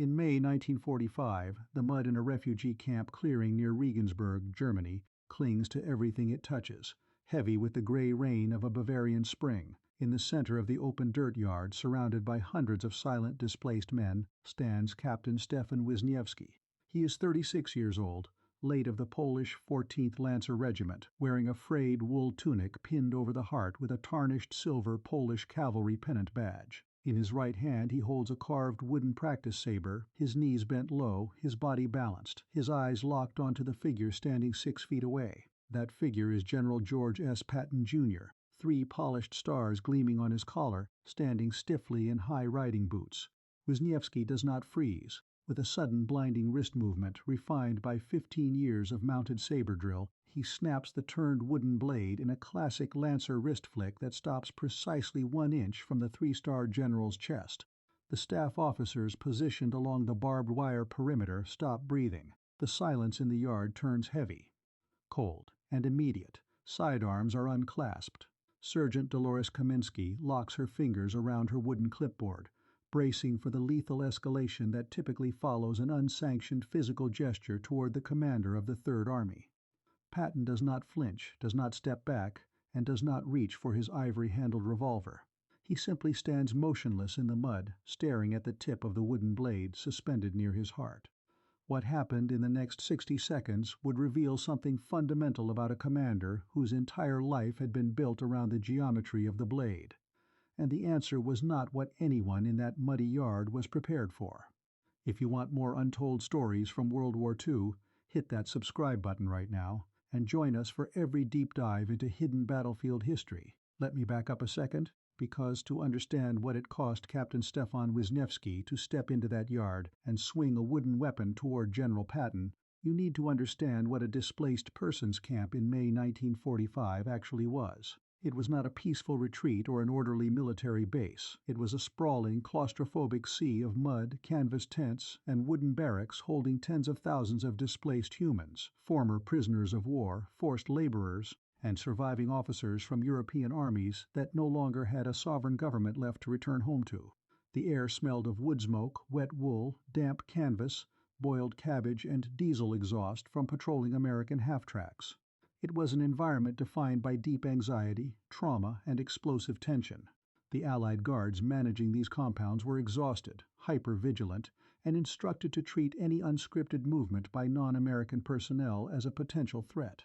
In May 1945, the mud in a refugee camp clearing near Regensburg, Germany, clings to everything it touches, heavy with the gray rain of a Bavarian spring. In the center of the open dirt yard, surrounded by hundreds of silent displaced men, stands Captain Stefan Wisniewski. He is 36 years old, late of the Polish 14th Lancer Regiment, wearing a frayed wool tunic pinned over the heart with a tarnished silver Polish cavalry pennant badge. In his right hand he holds a carved wooden practice saber, his knees bent low, his body balanced, his eyes locked onto the figure standing 6 feet away. That figure is General George S. Patton, Jr., 3 polished stars gleaming on his collar, standing stiffly in high riding boots. Wisniewski does not freeze. With a sudden blinding wrist movement refined by 15 years of mounted saber drill, he snaps the turned wooden blade in a classic Lancer wrist flick that stops precisely 1 inch from the 3-star general's chest. The staff officers positioned along the barbed wire perimeter stop breathing. The silence in the yard turns heavy, cold, and immediate. Sidearms are unclasped. Sergeant Dolores Kaminsky locks her fingers around her wooden clipboard, bracing for the lethal escalation that typically follows an unsanctioned physical gesture toward the commander of the Third Army. Patton does not flinch, does not step back, and does not reach for his ivory-handled revolver. He simply stands motionless in the mud, staring at the tip of the wooden blade suspended near his heart. What happened in the next 60 seconds would reveal something fundamental about a commander whose entire life had been built around the geometry of the blade. And the answer was not what anyone in that muddy yard was prepared for. If you want more untold stories from World War II, hit that subscribe button right now, and join us for every deep dive into hidden battlefield history. Let me back up a second, because to understand what it cost Captain Stefan Wisniewski to step into that yard and swing a wooden weapon toward General Patton, you need to understand what a displaced persons camp in May 1945 actually was. It was not a peaceful retreat or an orderly military base. It was a sprawling, claustrophobic sea of mud, canvas tents, and wooden barracks holding tens of thousands of displaced humans, former prisoners of war, forced laborers, and surviving officers from European armies that no longer had a sovereign government left to return home to. The air smelled of wood smoke, wet wool, damp canvas, boiled cabbage, and diesel exhaust from patrolling American half-tracks. It was an environment defined by deep anxiety, trauma, and explosive tension. The Allied guards managing these compounds were exhausted, hyper-vigilant, and instructed to treat any unscripted movement by non-American personnel as a potential threat.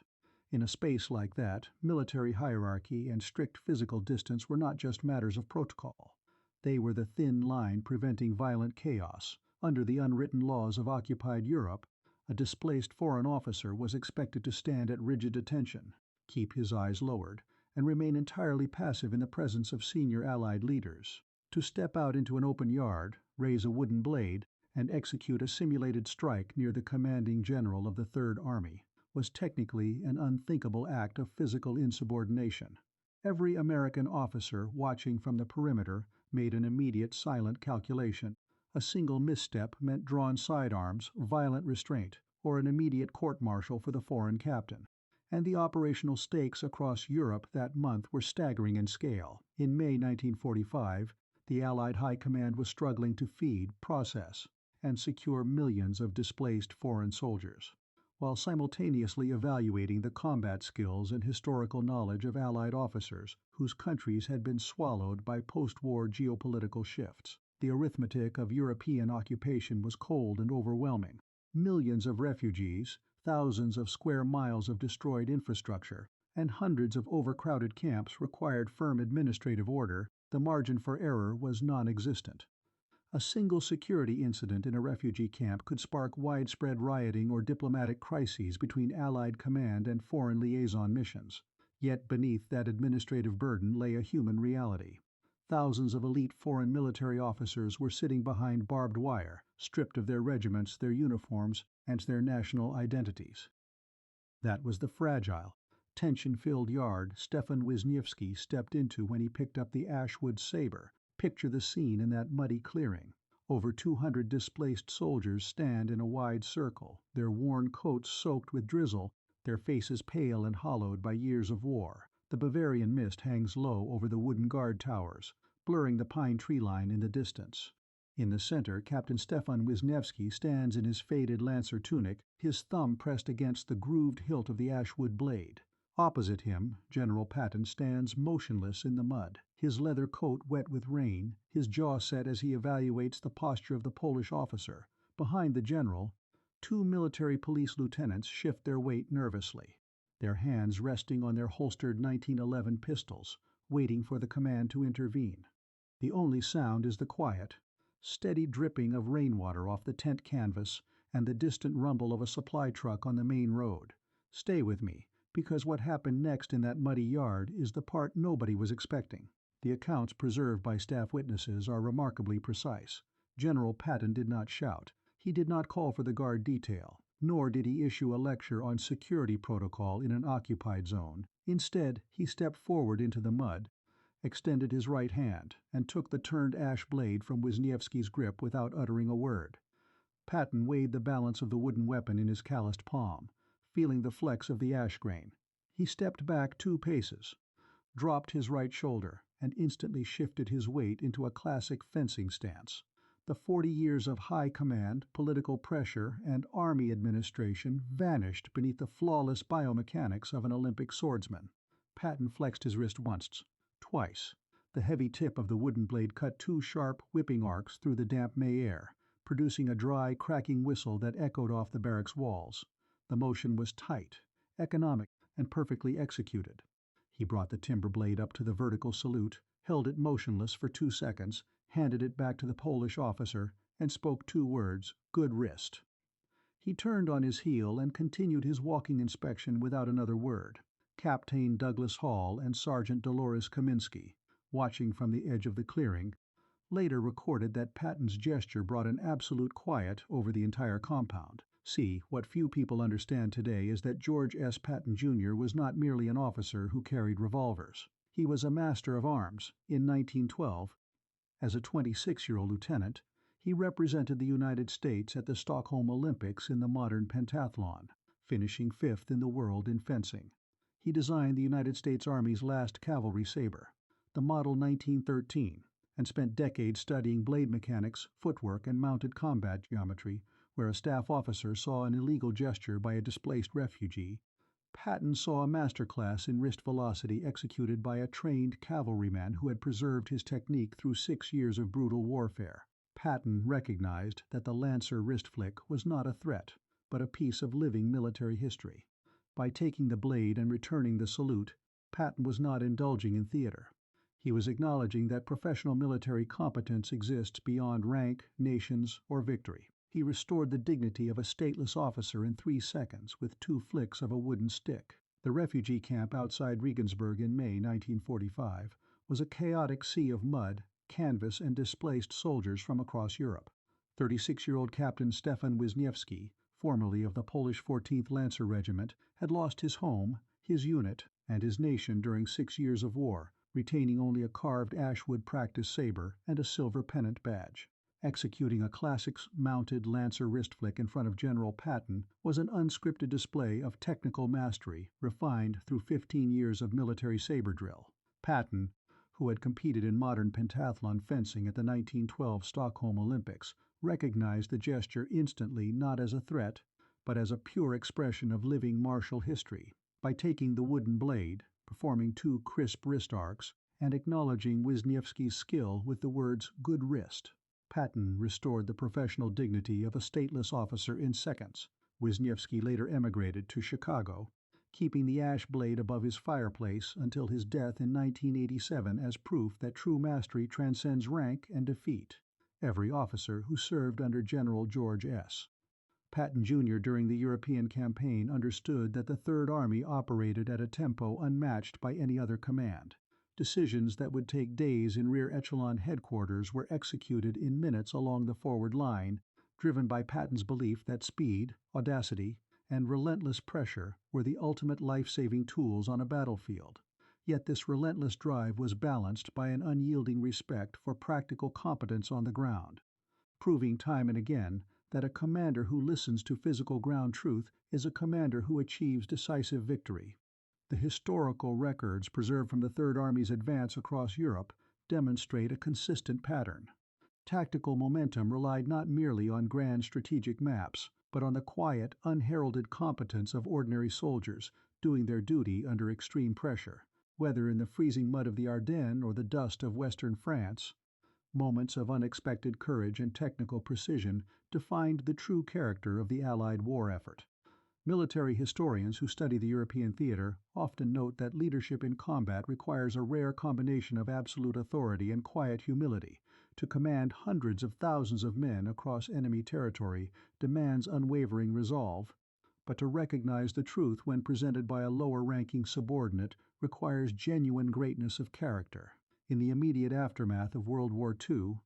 In a space like that, military hierarchy and strict physical distance were not just matters of protocol. They were the thin line preventing violent chaos. Under the unwritten laws of occupied Europe, a displaced foreign officer was expected to stand at rigid attention, keep his eyes lowered, and remain entirely passive in the presence of senior Allied leaders. To step out into an open yard, raise a wooden blade, and execute a simulated strike near the commanding general of the Third Army was technically an unthinkable act of physical insubordination. Every American officer watching from the perimeter made an immediate silent calculation. A single misstep meant drawn sidearms, violent restraint, or an immediate court-martial for the foreign captain. And the operational stakes across Europe that month were staggering in scale. In May 1945, the Allied High Command was struggling to feed, process, and secure millions of displaced foreign soldiers, while simultaneously evaluating the combat skills and historical knowledge of Allied officers whose countries had been swallowed by post-war geopolitical shifts. The arithmetic of European occupation was cold and overwhelming. Millions of refugees, thousands of square miles of destroyed infrastructure, and hundreds of overcrowded camps required firm administrative order. The margin for error was non-existent. A single security incident in a refugee camp could spark widespread rioting or diplomatic crises between Allied command and foreign liaison missions. Yet beneath that administrative burden lay a human reality. Thousands of elite foreign military officers were sitting behind barbed wire, stripped of their regiments, their uniforms, and their national identities. That was the fragile, tension-filled yard Stefan Wisniewski stepped into when he picked up the Ashwood Saber. Picture the scene in that muddy clearing. Over 200 displaced soldiers stand in a wide circle, their worn coats soaked with drizzle, their faces pale and hollowed by years of war. The Bavarian mist hangs low over the wooden guard towers, blurring the pine tree line in the distance. In the center, Captain Stefan Wisniewski stands in his faded lancer tunic, his thumb pressed against the grooved hilt of the ashwood blade. Opposite him, General Patton stands motionless in the mud, his leather coat wet with rain, his jaw set as he evaluates the posture of the Polish officer. Behind the general, two military police lieutenants shift their weight nervously, their hands resting on their holstered 1911 pistols, waiting for the command to intervene. The only sound is the quiet, steady dripping of rainwater off the tent canvas and the distant rumble of a supply truck on the main road. Stay with me, because what happened next in that muddy yard is the part nobody was expecting. The accounts preserved by staff witnesses are remarkably precise. General Patton did not shout. He did not call for the guard detail, nor did he issue a lecture on security protocol in an occupied zone. Instead, he stepped forward into the mud, extended his right hand, and took the turned ash blade from Wisniewski's grip without uttering a word. Patton weighed the balance of the wooden weapon in his calloused palm, feeling the flex of the ash grain. He stepped back 2 paces, dropped his right shoulder, and instantly shifted his weight into a classic fencing stance. The 40 years of high command, political pressure, and army administration vanished beneath the flawless biomechanics of an Olympic swordsman. Patton flexed his wrist once, twice. The heavy tip of the wooden blade cut 2 sharp, whipping arcs through the damp May air, producing a dry, cracking whistle that echoed off the barracks walls. The motion was tight, economic, and perfectly executed. He brought the timber blade up to the vertical salute, held it motionless for 2 seconds, handed it back to the Polish officer, and spoke 2 words, "Good wrist." He turned on his heel and continued his walking inspection without another word. Captain Douglas Hall and Sergeant Dolores Kaminsky, watching from the edge of the clearing, later recorded that Patton's gesture brought an absolute quiet over the entire compound. See, what few people understand today is that George S. Patton Jr. was not merely an officer who carried revolvers. He was a master of arms. In 1912, as a 26-year-old lieutenant, he represented the United States at the Stockholm Olympics in the modern pentathlon, finishing 5th in the world in fencing. He designed the United States Army's last cavalry saber, the Model 1913, and spent decades studying blade mechanics, footwork, and mounted combat geometry. Where a staff officer saw an illegal gesture by a displaced refugee, Patton saw a masterclass in wrist velocity executed by a trained cavalryman who had preserved his technique through 6 years of brutal warfare. Patton recognized that the Lancer wrist flick was not a threat, but a piece of living military history. By taking the blade and returning the salute, Patton was not indulging in theater. He was acknowledging that professional military competence exists beyond rank, nations, or victory. He restored the dignity of a stateless officer in 3 seconds with 2 flicks of a wooden stick. The refugee camp outside Regensburg in May 1945 was a chaotic sea of mud, canvas, and displaced soldiers from across Europe. 36-year-old Captain Stefan Wisniewski, formerly of the Polish 14th Lancer Regiment, had lost his home, his unit, and his nation during 6 years of war, retaining only a carved ashwood practice saber and a silver pennant badge. Executing a classic mounted Lancer wrist flick in front of General Patton was an unscripted display of technical mastery refined through 15 years of military saber drill. Patton, who had competed in modern pentathlon fencing at the 1912 Stockholm Olympics, recognized the gesture instantly not as a threat, but as a pure expression of living martial history. By taking the wooden blade, performing 2 crisp wrist arcs, and acknowledging Wisniewski's skill with the words "good wrist," Patton restored the professional dignity of a stateless officer in seconds. Wisniewski later emigrated to Chicago, keeping the ash blade above his fireplace until his death in 1987 as proof that true mastery transcends rank and defeat. Every officer who served under General George S. Patton Jr. during the European campaign understood that the Third Army operated at a tempo unmatched by any other command. Decisions that would take days in rear echelon headquarters were executed in minutes along the forward line, driven by Patton's belief that speed, audacity, and relentless pressure were the ultimate life-saving tools on a battlefield. Yet this relentless drive was balanced by an unyielding respect for practical competence on the ground, proving time and again that a commander who listens to physical ground truth is a commander who achieves decisive victory. The historical records preserved from the Third Army's advance across Europe demonstrate a consistent pattern. Tactical momentum relied not merely on grand strategic maps, but on the quiet, unheralded competence of ordinary soldiers doing their duty under extreme pressure, whether in the freezing mud of the Ardennes or the dust of western France. Moments of unexpected courage and technical precision defined the true character of the Allied war effort. Military historians who study the European theater often note that leadership in combat requires a rare combination of absolute authority and quiet humility. To command hundreds of thousands of men across enemy territory demands unwavering resolve, but to recognize the truth when presented by a lower-ranking subordinate requires genuine greatness of character. In the immediate aftermath of World War II,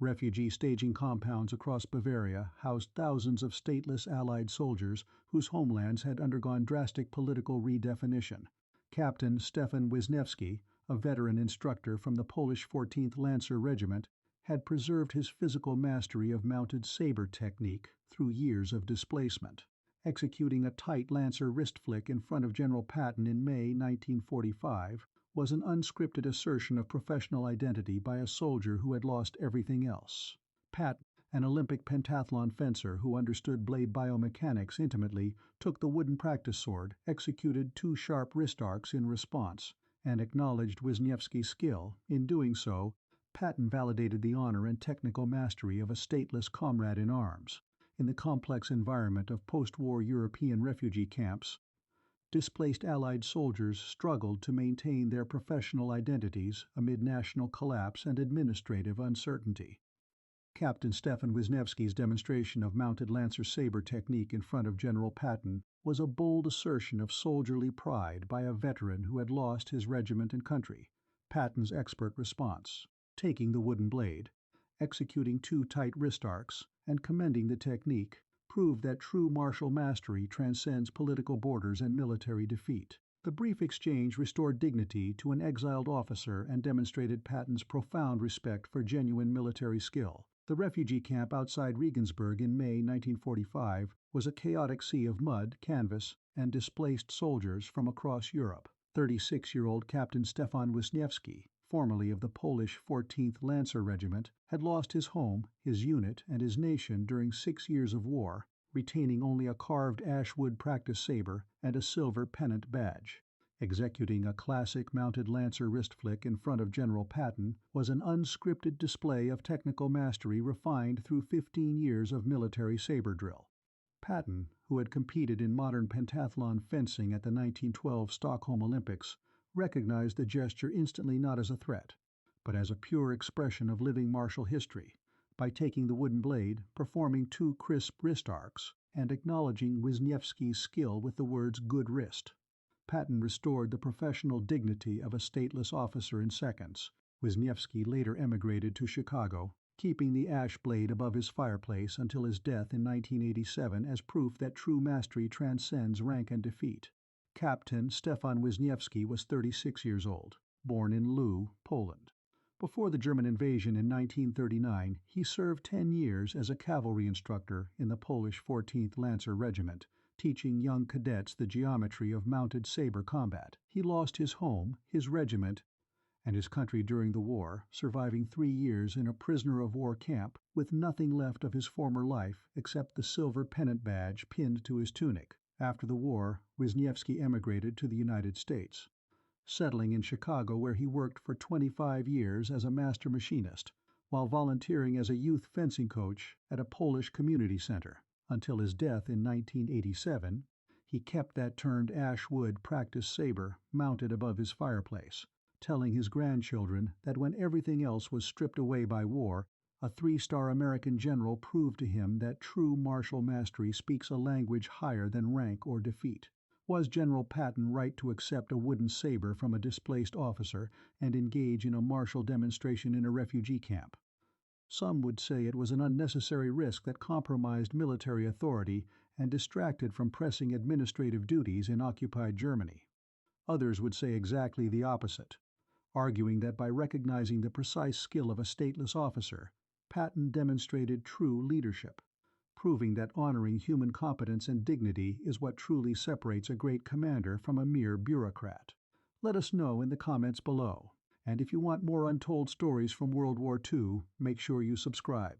refugee staging compounds across Bavaria housed thousands of stateless Allied soldiers whose homelands had undergone drastic political redefinition. Captain Stefan Wisniewski, a veteran instructor from the Polish 14th Lancer Regiment, had preserved his physical mastery of mounted Saber technique through years of displacement. Executing a tight Lancer wrist flick in front of General Patton in May 1945 was an unscripted assertion of professional identity by a soldier who had lost everything else. Patton, an Olympic pentathlon fencer who understood blade biomechanics intimately, took the wooden practice sword, executed 2 sharp wrist arcs in response, and acknowledged Wisniewski's skill. In doing so, Patton validated the honor and technical mastery of a stateless comrade in arms. In the complex environment of post-war European refugee camps, displaced Allied soldiers struggled to maintain their professional identities amid national collapse and administrative uncertainty. Captain Stefan Wisniewski's demonstration of mounted Lancer Saber technique in front of General Patton was a bold assertion of soldierly pride by a veteran who had lost his regiment and country. Patton's expert response, taking the wooden blade, executing 2 tight wrist arcs, and commending the technique, proved that true martial mastery transcends political borders and military defeat. The brief exchange restored dignity to an exiled officer and demonstrated Patton's profound respect for genuine military skill. The refugee camp outside Regensburg in May 1945 was a chaotic sea of mud, canvas, and displaced soldiers from across Europe. 36-year-old Captain Stefan Wisniewski, formerly of the Polish 14th Lancer Regiment, had lost his home, his unit, and his nation during 6 years of war, retaining only a carved ashwood practice saber and a silver pennant badge. Executing a classic mounted Lancer wrist flick in front of General Patton was an unscripted display of technical mastery refined through 15 years of military saber drill. Patton, who had competed in modern pentathlon fencing at the 1912 Stockholm Olympics, recognized the gesture instantly not as a threat, but as a pure expression of living martial history, by taking the wooden blade, performing 2 crisp wrist arcs, and acknowledging Wisniewski's skill with the words "good wrist." Patton restored the professional dignity of a stateless officer in seconds. Wisniewski later emigrated to Chicago, keeping the ash blade above his fireplace until his death in 1987 as proof that true mastery transcends rank and defeat. Captain Stefan Wisniewski was 36 years old, born in Loo, Poland. Before the German invasion in 1939, he served 10 years as a cavalry instructor in the Polish 14th Lancer Regiment, teaching young cadets the geometry of mounted saber combat. He lost his home, his regiment, and his country during the war, surviving 3 years in a prisoner-of-war camp with nothing left of his former life except the silver pennant badge pinned to his tunic. After the war, Wisniewski emigrated to the United States, settling in Chicago where he worked for 25 years as a master machinist, while volunteering as a youth fencing coach at a Polish community center. Until his death in 1987, he kept that turned ashwood practice saber mounted above his fireplace, telling his grandchildren that when everything else was stripped away by war, a 3-star American general proved to him that true martial mastery speaks a language higher than rank or defeat. Was General Patton right to accept a wooden saber from a displaced officer and engage in a martial demonstration in a refugee camp? Some would say it was an unnecessary risk that compromised military authority and distracted from pressing administrative duties in occupied Germany. Others would say exactly the opposite, arguing that by recognizing the precise skill of a stateless officer, Patton demonstrated true leadership, proving that honoring human competence and dignity is what truly separates a great commander from a mere bureaucrat. Let us know in the comments below. And if you want more untold stories from World War II, make sure you subscribe.